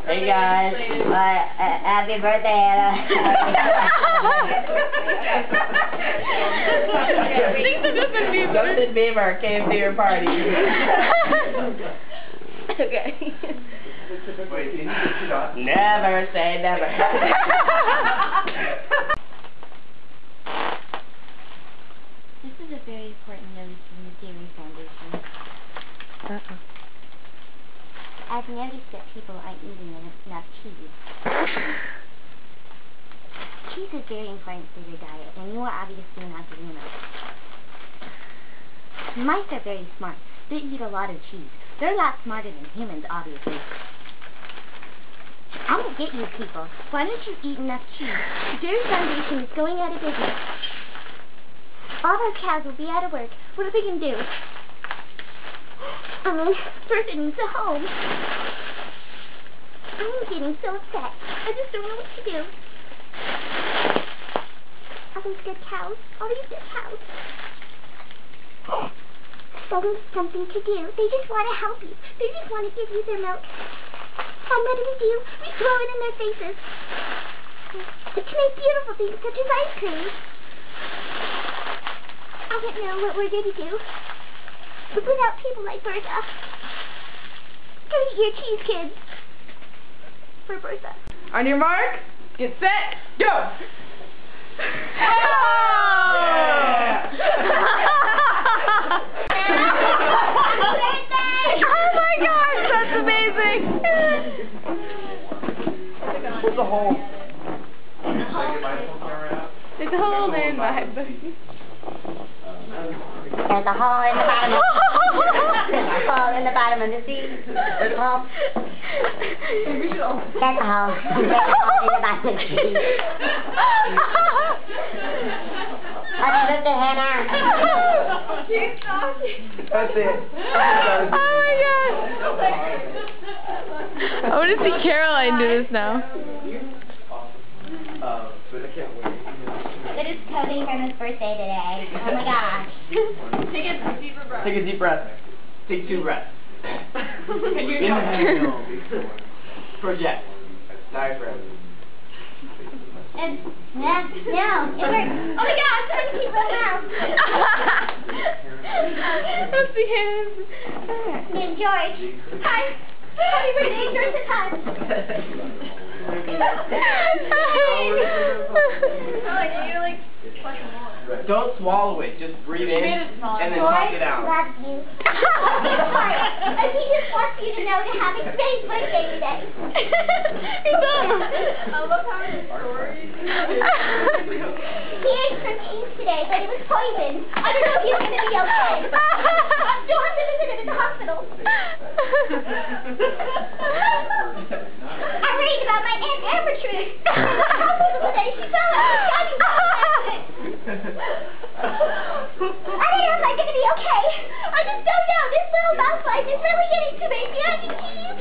Hey guys, happy birthday, Anna. Justin Bieber came to your party. Okay. Wait, can you get shot? Never say never. This is a very important notice from the Gaming Foundation. I've noticed that people aren't eating enough cheese. Cheese is very important for your diet, and you are obviously not doing enough. Mice are very smart. They eat a lot of cheese. They're a lot smarter than humans, obviously. I don't get you people. Why don't you eat enough cheese? The Dairy Foundation is going out of business. All our cows will be out of work. What are we going to do? Bertha needs a home. I'm getting so upset. I just don't know what to do. All these good cows. All these good cows. Suddenly something to do. They just want to help you. They just want to give you their milk. And what do? We throw it in their faces. To make beautiful things such as ice cream. I don't know what we're going to do. But without people like Bertha. Go eat your cheese, kids. For Bertha. On your mark, get set, go! Oh! Oh my gosh, that's amazing! Where's the hole? There's a hole in my booty. There's a hole in the bottom of the There's a hole in the bottom of the sea. There's a hole. There's a hole. There's a hole in the bottom of the sea. Happy birthday, Hannah. That's it. Oh my gosh! I want to see Caroline do this now. But I can't wait. It is Cody Herman's birthday today. Oh my gosh. Take a deep breath. Take 2 breaths. Inhale. Project. Diaphragm. And no, it works. Oh my gosh, I'm gonna keep running out. Let's see him. And George. Hi. Happy birthday, George. Hi. Don't swallow it. Just breathe in and then talk it out. George loves you. And he just wants you to know to have a great birthday today. I love how his stories. He ate some cheese today, but it was poison. I don't know if he's going to be okay. You'll have to visit him at the hospital. I'm worried about my Aunt Ambertrude. She's in the hospital today. She fell out of the diving board accident. I don't know if I'm going to be okay. I just don't know. This little mouse life is really getting to me. Do you have any cheese?